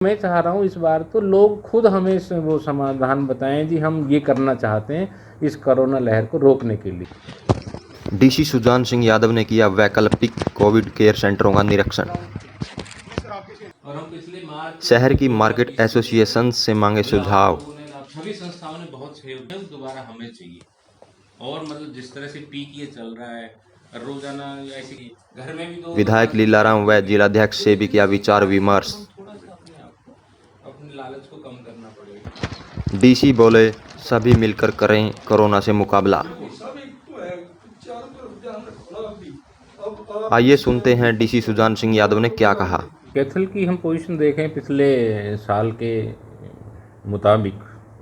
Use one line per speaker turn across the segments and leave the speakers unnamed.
मैं चाह रहा हूँ इस बार तो लोग खुद हमें वो समाधान बताएं जी, हम ये करना चाहते हैं इस कोरोना लहर को रोकने के लिए।
डीसी सुजान सिंह यादव ने किया वैकल्पिक कोविड केयर सेंटरों का निरीक्षण।
और हम पिछले मार्च
शहर की मार्केट एसोसिएशन से मांगे सुझाव।
सभी संस्थाओं ने बहुत सहयोग किया, दोबारा हमें चाहिए। और मतलब जिस तरह से पीक ये चल रहा है, रोजाना ऐसे घर में भी 2
विधायक लीलाराम व जिलाध्यक्ष से भी किया विचार विमर्श।
थोड़ा सा अपने लालच को कम करना पड़ेगा।
डीसी बोले सभी मिलकर करें कोरोना से मुकाबला। आइए सुनते हैं डीसी सुजान सिंह यादव ने क्या कहा।
कैथल की हम पोजीशन देखें पिछले साल के मुताबिक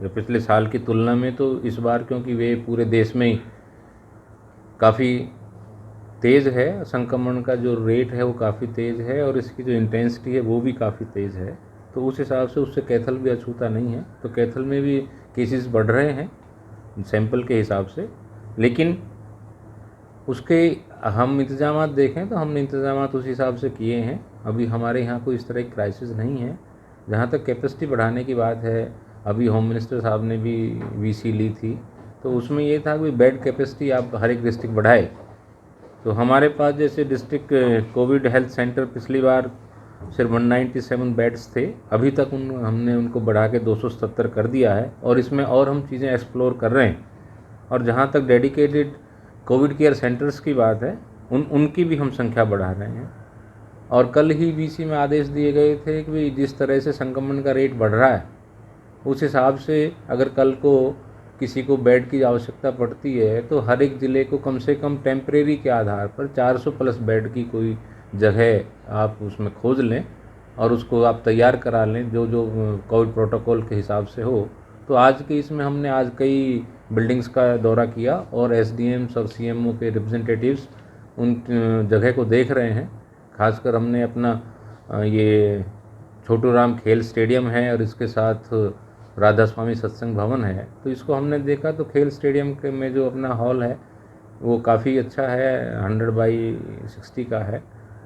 या पिछले साल की तुलना में, तो इस बार क्योंकि वे पूरे देश में ही काफ़ी तेज़ है, संक्रमण का जो रेट है वो काफ़ी तेज़ है और इसकी जो इंटेंसिटी है वो भी काफ़ी तेज़ है, तो उस हिसाब से उससे कैथल भी अछूता नहीं है। तो कैथल में भी केसेस बढ़ रहे हैं सैंपल के हिसाब से, लेकिन उसके हम इंतजामात देखें तो हमने इंतजामात उस हिसाब से किए हैं। अभी हमारे यहाँ कोई इस तरह की क्राइसिस नहीं है। जहाँ तक कैपेसिटी बढ़ाने की बात है, अभी होम मिनिस्टर साहब ने भी वीसी ली थी, तो उसमें ये था कि बेड कैपेसिटी आप हर एक डिस्ट्रिक्ट बढ़ाए। तो हमारे पास जैसे डिस्ट्रिक्ट कोविड हेल्थ सेंटर पिछली बार सिर्फ 197 बेड्स थे, अभी तक हमने उनको बढ़ा के 277 कर दिया है और इसमें और हम चीज़ें एक्सप्लोर कर रहे हैं। और जहाँ तक डेडिकेटेड कोविड केयर सेंटर्स की बात है, उनकी भी हम संख्या बढ़ा रहे हैं। और कल ही वीसी में आदेश दिए गए थे कि जिस तरह से संक्रमण का रेट बढ़ रहा है, उस हिसाब से अगर कल को किसी को बेड की आवश्यकता पड़ती है तो हर एक ज़िले को कम से कम टेम्परेरी के आधार पर 400 प्लस बेड की कोई जगह आप उसमें खोज लें और उसको आप तैयार करा लें जो जो कोविड प्रोटोकॉल के हिसाब से हो। तो आज के इसमें हमने आज कई बिल्डिंग्स का दौरा किया और एसडीएम्स और सीएमओ के रिप्रेजेंटेटिव्स उन जगह को देख रहे हैं। खासकर हमने अपना ये छोटू राम खेल स्टेडियम है और इसके साथ राधा स्वामी सत्संग भवन है, तो इसको हमने देखा तो खेल स्टेडियम के में जो अपना हॉल है वो काफ़ी अच्छा है, 100/60 का है,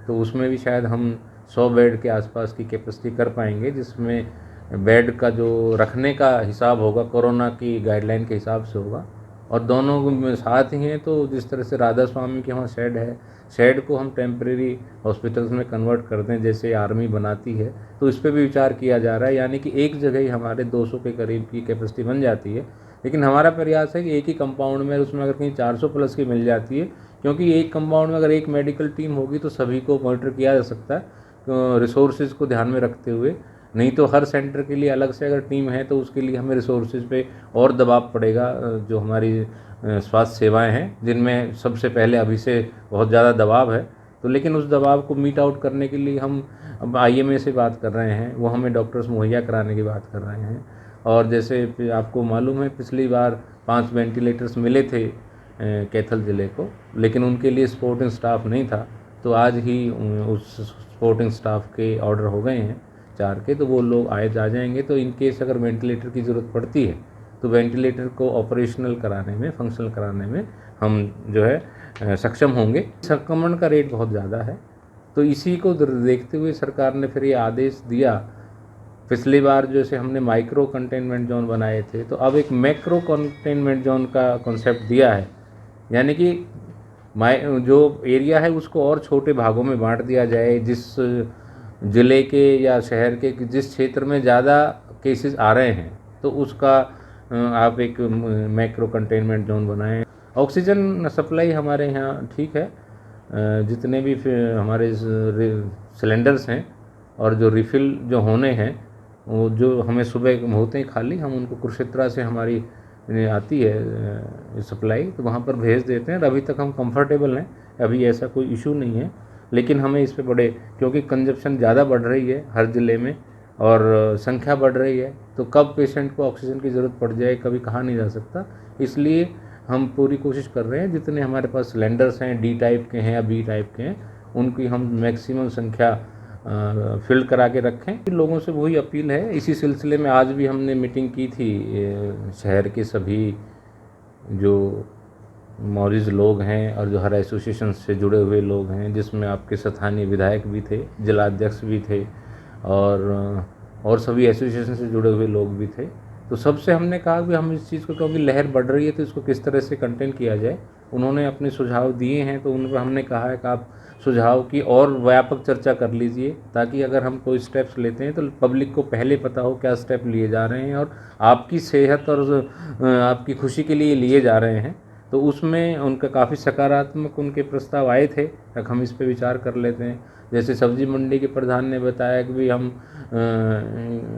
तो उसमें भी शायद हम 100 बेड के आसपास की कैपेसिटी कर पाएंगे, जिसमें बेड का जो रखने का हिसाब होगा कोरोना की गाइडलाइन के हिसाब से होगा। और दोनों साथ ही हैं, तो जिस तरह से राधा स्वामी के वहाँ शेड है, शेड को हम टेम्परेरी हॉस्पिटल्स में कन्वर्ट कर दें जैसे आर्मी बनाती है, तो इस पर भी विचार किया जा रहा है। यानी कि एक जगह ही हमारे 200 के करीब की कैपेसिटी बन जाती है, लेकिन हमारा प्रयास है कि एक ही कंपाउंड में उसमें अगर कहीं 400 प्लस की मिल जाती है, क्योंकि एक कंपाउंड में अगर एक मेडिकल टीम होगी तो सभी को मॉनिटर किया जा सकता है रिसोर्सेज को ध्यान में रखते हुए। नहीं तो हर सेंटर के लिए अलग से अगर टीम है तो उसके लिए हमें रिसोर्सेज पे और दबाव पड़ेगा। जो हमारी स्वास्थ्य सेवाएं हैं जिनमें सबसे पहले अभी से बहुत ज़्यादा दबाव है, तो लेकिन उस दबाव को मीट आउट करने के लिए हम अब आईएमए से बात कर रहे हैं, वो हमें डॉक्टर्स मुहैया कराने की बात कर रहे हैं। और जैसे आपको मालूम है पिछली बार 5 वेंटिलेटर्स मिले थे कैथल ज़िले को, लेकिन उनके लिए सपोर्टिंग स्टाफ नहीं था, तो आज ही उस सपोर्टिंग स्टाफ के ऑर्डर हो गए हैं 4 के, तो वो लोग आ जाएंगे। तो इन केस अगर वेंटिलेटर की ज़रूरत पड़ती है तो वेंटिलेटर को ऑपरेशनल कराने में, फंक्शनल कराने में हम जो है सक्षम होंगे। संक्रमण का रेट बहुत ज़्यादा है, तो इसी को देखते हुए सरकार ने फिर ये आदेश दिया। पिछली बार जैसे हमने माइक्रो कंटेनमेंट जोन बनाए थे, तो अब एक मैक्रो कंटेनमेंट जोन का कॉन्सेप्ट दिया है, यानी कि जो एरिया है उसको और छोटे भागों में बांट दिया जाए। जिस ज़िले के या शहर के जिस क्षेत्र में ज़्यादा केसेस आ रहे हैं तो उसका आप एक मैक्रो कंटेनमेंट जोन बनाएं। ऑक्सीजन सप्लाई हमारे यहाँ ठीक है, जितने भी हमारे सिलेंडर्स हैं और जो रिफ़िल जो होने हैं वो जो हमें सुबह होते हैं खाली, हम उनको कुरुक्षेत्रा से हमारी आती है सप्लाई, तो वहाँ पर भेज देते हैं। अभी तक हम कंफर्टेबल हैं, अभी ऐसा कोई इशू नहीं है, लेकिन हमें इस पे बड़े, क्योंकि कंजप्शन ज़्यादा बढ़ रही है हर ज़िले में और संख्या बढ़ रही है, तो कब पेशेंट को ऑक्सीजन की ज़रूरत पड़ जाए कभी कहा नहीं जा सकता। इसलिए हम पूरी कोशिश कर रहे हैं, जितने हमारे पास सिलेंडर्स हैं डी टाइप के हैं या बी टाइप के हैं, उनकी हम मैक्सिमम संख्या फिल करा के रखें। लोगों से वही अपील है। इसी सिलसिले में आज भी हमने मीटिंग की थी शहर के सभी जो मौजूद लोग हैं और जो हर एसोसिएशन से जुड़े हुए लोग हैं, जिसमें आपके स्थानीय विधायक भी थे, जिलाध्यक्ष भी थे और और सभी एसोसिएशन से जुड़े हुए लोग भी थे। तो सबसे हमने कहा कि हम इस चीज़ को, क्योंकि लहर बढ़ रही है तो इसको किस तरह से कंटेन किया जाए। उन्होंने अपने सुझाव दिए हैं, तो उन पर हमने कहा है कि आप सुझाव की और व्यापक चर्चा कर लीजिए, ताकि अगर हम कोई स्टेप्स लेते हैं तो पब्लिक को पहले पता हो क्या स्टेप लिए जा रहे हैं और आपकी सेहत और आपकी खुशी के लिए लिए जा रहे हैं। तो उसमें उनका काफ़ी सकारात्मक उनके प्रस्ताव आए थे कि हम इस पे विचार कर लेते हैं। जैसे सब्जी मंडी के प्रधान ने बताया कि भी हम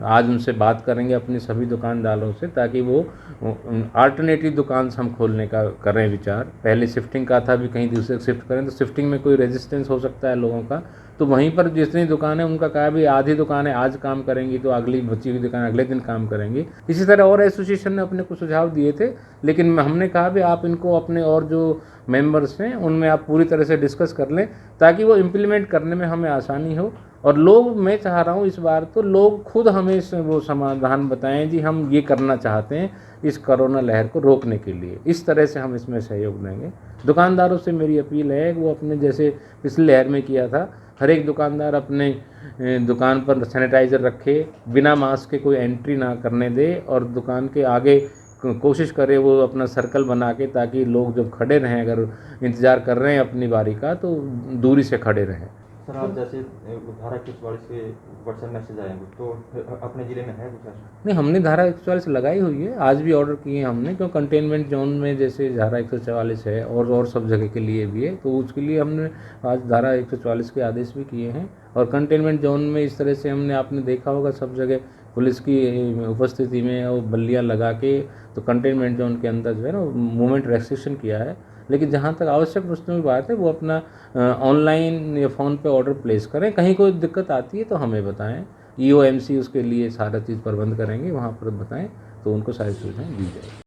आज उनसे बात करेंगे अपने सभी दुकानदारों से, ताकि वो अल्टरनेटिव दुकान हम खोलने का करें विचार। पहले शिफ्टिंग का था, भी कहीं दूसरे शिफ्ट करें तो शिफ्टिंग में कोई रेजिस्टेंस हो सकता है लोगों का, तो वहीं पर जितनी दुकान है उनका कहा भी आधी दुकानें आज काम करेंगी तो अगली बची हुई दुकान अगले दिन काम करेंगी। इसी तरह और एसोसिएशन ने अपने कुछ सुझाव दिए थे, लेकिन हमने कहा भी आप इनको अपने और जो मेंबर्स हैं उनमें आप पूरी तरह से डिस्कस कर लें, ताकि वो इम्प्लीमेंट करने में हमें आसानी हो। और लोग, मैं चाह रहा हूँ इस बार तो लोग खुद हमें वो समाधान बताएं जी हम ये करना चाहते हैं इस कोरोना लहर को रोकने के लिए। इस तरह से हम इसमें सहयोग देंगे। दुकानदारों से मेरी अपील है कि वो अपने, जैसे पिछली लहर में किया था, हर एक दुकानदार अपने दुकान पर सैनिटाइज़र रखे, बिना मास्क के कोई एंट्री ना करने दे, और दुकान के आगे कोशिश करे वो अपना सर्कल बना के, ताकि लोग जब खड़े रहें, अगर इंतज़ार कर रहे हैं अपनी बारी का, तो दूरी से खड़े रहें।
सर, आप जैसे धारा 144 के व्हाट्सएप मैसेज आए हैं, तो अपने ज़िले में है कुछ ऐसा?
नहीं, हमने धारा 144 लगाई हुई है, आज भी ऑर्डर किए हैं हमने, क्यों कंटेनमेंट जोन में जैसे धारा 144 है और सब जगह के लिए भी है, तो उसके लिए हमने आज धारा 144 के आदेश भी किए हैं। और कंटेनमेंट जोन में इस तरह से हमने, आपने देखा होगा सब जगह पुलिस की उपस्थिति में और बल्लियाँ लगा के, तो कंटेनमेंट जोन के अंदर जो है ना मूवमेंट रेस्ट्रिक्शन किया है। लेकिन जहाँ तक आवश्यक वस्तुओं की बात है, वो अपना ऑनलाइन या फ़ोन पे ऑर्डर प्लेस करें। कहीं कोई दिक्कत आती है तो हमें बताएं, EOMC उसके लिए सारा चीज़ प्रबंध करेंगे, वहाँ पर बताएं तो उनको सारी सुविधाएं दी जाएगी।